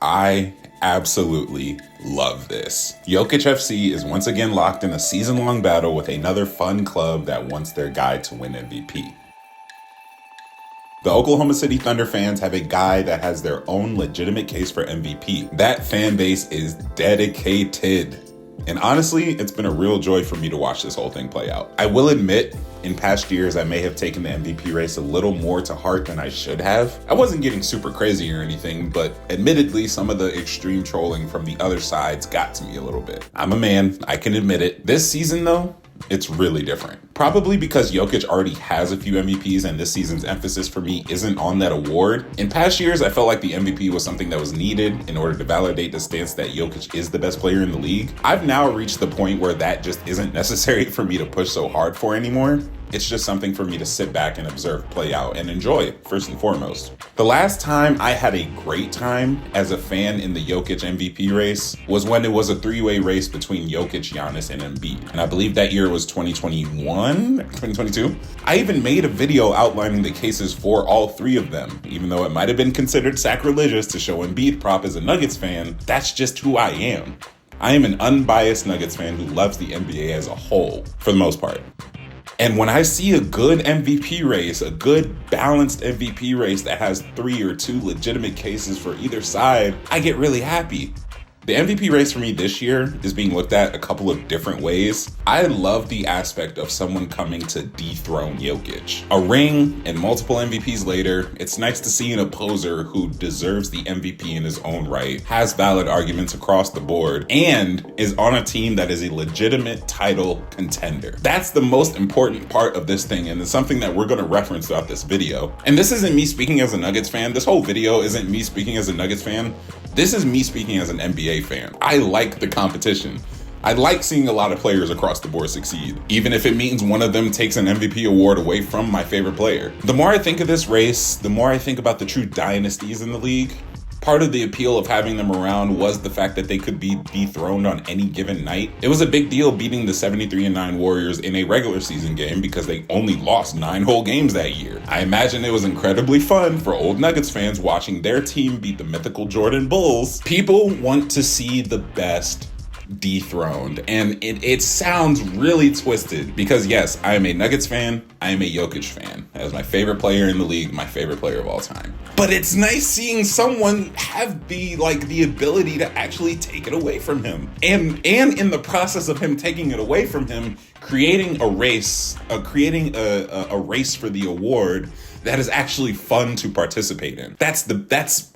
I absolutely love this. Jokic FC is once again locked in a season-long battle with another fun club that wants their guy to win MVP. The Oklahoma City Thunder fans have a guy that has their own legitimate case for MVP. That fan base is dedicated. And honestly, it's been a real joy for me to watch this whole thing play out. I will admit, in past years, I may have taken the MVP race a little more to heart than I should have. I wasn't getting super crazy or anything, but admittedly, some of the extreme trolling from the other sides got to me a little bit. I'm a man, I can admit it. This season though, it's really different. Probably because Jokic already has a few MVPs and this season's emphasis for me isn't on that award. In past years, I felt like the MVP was something that was needed in order to validate the stance that Jokic is the best player in the league. I've now reached the point where that just isn't necessary for me to push so hard for anymore. It's just something for me to sit back and observe play out and enjoy, first and foremost. The last time I had a great time as a fan in the Jokic MVP race was when it was a three-way race between Jokic, Giannis, and Embiid. And I believe that year was 2022. I even made a video outlining the cases for all three of them. Even though it might have been considered sacrilegious to show Embiid prop as a Nuggets fan, that's just who I am. I am an unbiased Nuggets fan who loves the NBA as a whole, for the most part. And when I see a good MVP race, a good balanced MVP race that has 3 or 2 legitimate cases for either side, I get really happy. The MVP race for me this year is being looked at a couple of different ways. I love the aspect of someone coming to dethrone Jokic. A ring and multiple MVPs later, it's nice to see an opposer who deserves the MVP in his own right, has valid arguments across the board, and is on a team that is a legitimate title contender. That's the most important part of this thing, and it's something that we're going to reference throughout this video. And this isn't me speaking as a Nuggets fan. This whole video isn't me speaking as a Nuggets fan. This is me speaking as an NBA fan. I like the competition. I like seeing a lot of players across the board succeed, even if it means one of them takes an MVP award away from my favorite player. The more I think of this race, the more I think about the true dynasties in the league. Part of the appeal of having them around was the fact that they could be dethroned on any given night. It was a big deal beating the 73-9 Warriors in a regular season game because they only lost 9 whole games that year. I imagine it was incredibly fun for old Nuggets fans watching their team beat the mythical Jordan Bulls. People want to see the best dethroned, and it sounds really twisted because yes, I am a Nuggets fan, I am a Jokic fan. As my favorite player in the league, my favorite player of all time. But it's nice seeing someone have the ability to actually take it away from him. And in the process of him taking it away from him, creating a race for the award that is actually fun to participate in. That's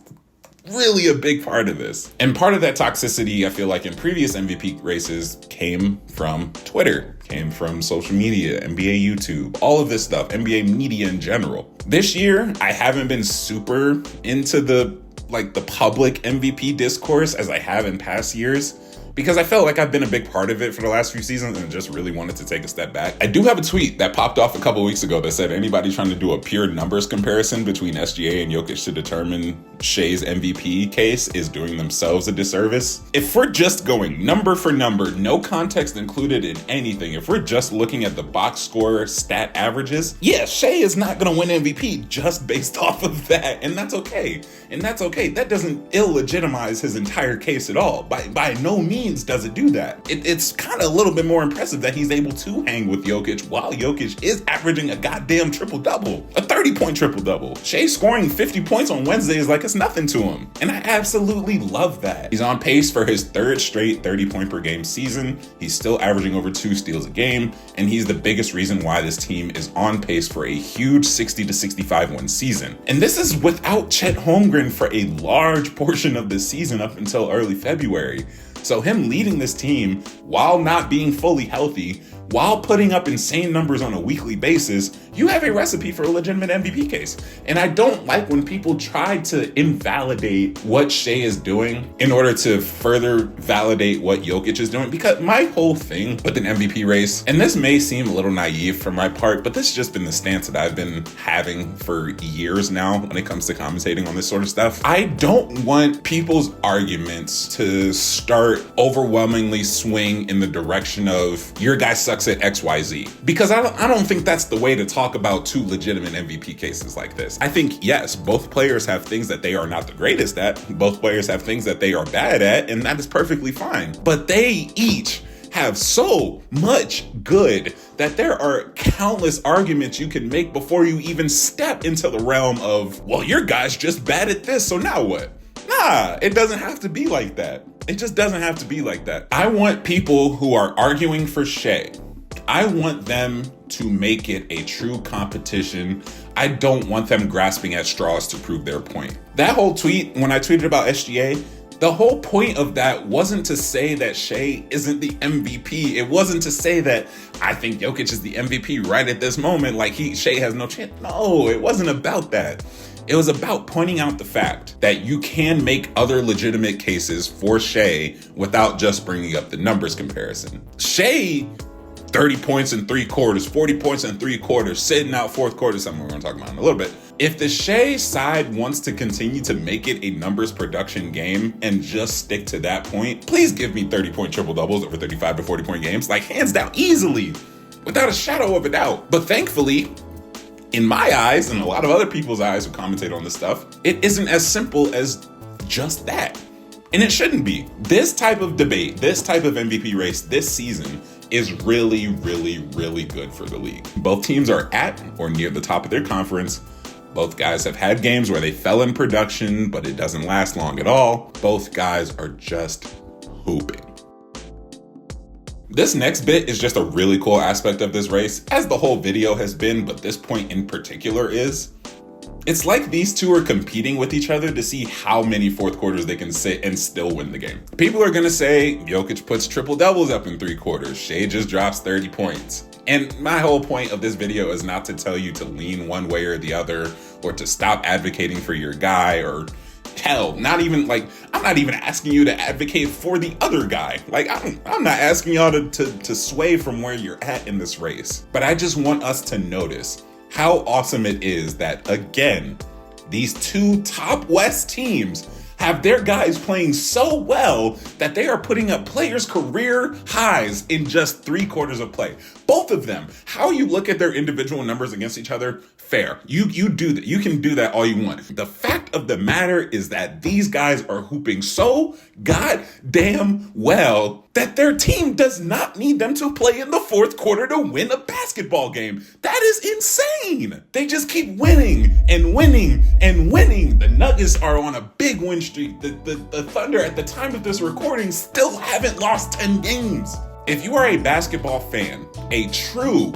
really a big part of this. And part of that toxicity, I feel like in previous MVP races, came from Twitter, came from social media, NBA YouTube, all of this stuff, NBA media in general. This year, I haven't been super into the public MVP discourse as I have in past years, because I felt like I've been a big part of it for the last few seasons and just really wanted to take a step back. I do have a tweet that popped off a couple weeks ago that said anybody trying to do a pure numbers comparison between SGA and Jokic to determine Shai's MVP case is doing themselves a disservice. If we're just going number for number, no context included in anything, if we're just looking at the box score stat averages, yeah, Shai is not going to win MVP just based off of that, and that's okay. That doesn't illegitimize his entire case at all. By no means does it do that. It's kind of a little bit more impressive that he's able to hang with Jokic while Jokic is averaging a goddamn triple-double, a 30-point triple-double. Shai scoring 50 points on Wednesday is like it's nothing to him, and I absolutely love that. He's on pace for his 3rd straight 30-point per game season. He's still averaging over 2 steals a game, and he's the biggest reason why this team is on pace for a huge 60-65 win season. And this is without Chet Holmgren for a large portion of the season up until early February. So him leading this team while not being fully healthy, while putting up insane numbers on a weekly basis, you have a recipe for a legitimate MVP case. And I don't like when people try to invalidate what Shai is doing in order to further validate what Jokic is doing, because my whole thing with an MVP race, and this may seem a little naive from my part, but this has just been the stance that I've been having for years now when it comes to commentating on this sort of stuff. I don't want people's arguments to start overwhelmingly swing in the direction of your guy sucks sucks at XYZ. Because I don't think that's the way to talk about two legitimate MVP cases like this. I think, yes, both players have things that they are not the greatest at. Both players have things that they are bad at, and that is perfectly fine. But they each have so much good that there are countless arguments you can make before you even step into the realm of, well, your guy's just bad at this, so now what? Nah, it doesn't have to be like that. It just doesn't have to be like that. I want people who are arguing for Shai, I want them to make it a true competition. I don't want them grasping at straws to prove their point. That whole tweet, when I tweeted about SGA, the whole point of that wasn't to say that Shai isn't the MVP. It wasn't to say that I think Jokic is the MVP right at this moment, like Shai has no chance. No, it wasn't about that. It was about pointing out the fact that you can make other legitimate cases for Shai without just bringing up the numbers comparison. Shai, 30 points in 3 quarters, 40 points in 3 quarters, sitting out fourth quarter, something we're going to talk about in a little bit. If the Shai side wants to continue to make it a numbers production game and just stick to that point, please give me 30-point triple-doubles over 35 to 40-point games, like hands down, easily, without a shadow of a doubt. But thankfully, in my eyes and a lot of other people's eyes who commentate on this stuff, it isn't as simple as just that. And it shouldn't be. This type of debate, this type of MVP race this season is really, really, really good for the league. Both teams are at or near the top of their conference. Both guys have had games where they fell in production, but it doesn't last long at all. Both guys are just hooping. This next bit is just a really cool aspect of this race, as the whole video has been, but this point in particular is. It's like these two are competing with each other to see how many fourth quarters they can sit and still win the game. People are gonna say Jokic puts triple doubles up in 3 quarters. Shai just drops 30 points. And my whole point of this video is not to tell you to lean one way or the other, or to stop advocating for your guy, or hell, I'm not even asking you to advocate for the other guy. Like, I'm not asking y'all to sway from where you're at in this race. But I just want us to notice how awesome it is that, again, these two top West teams have their guys playing so well that they are putting up players' career highs in just 3 quarters of play. Both of them. How you look at their individual numbers against each other, fair. You do that. You can do that all you want. The fact of the matter is that these guys are hooping so goddamn well that their team does not need them to play in the fourth quarter to win a basketball game. That is insane. They just keep winning and winning and winning. The Nuggets are on a big win streak. The Thunder, at the time of this recording, still haven't lost 10 games. If you are a basketball fan, a true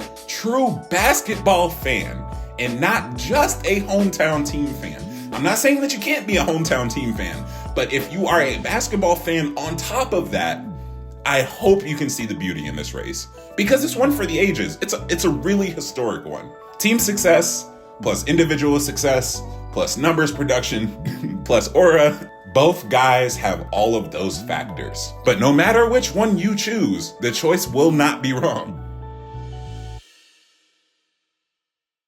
basketball fan, and not just a hometown team fan. I'm not saying that you can't be a hometown team fan, but if you are a basketball fan on top of that, I hope you can see the beauty in this race, because it's one for the ages. It's a really historic one. Team success plus individual success plus numbers production plus aura. Both guys have all of those factors. But no matter which one you choose, the choice will not be wrong.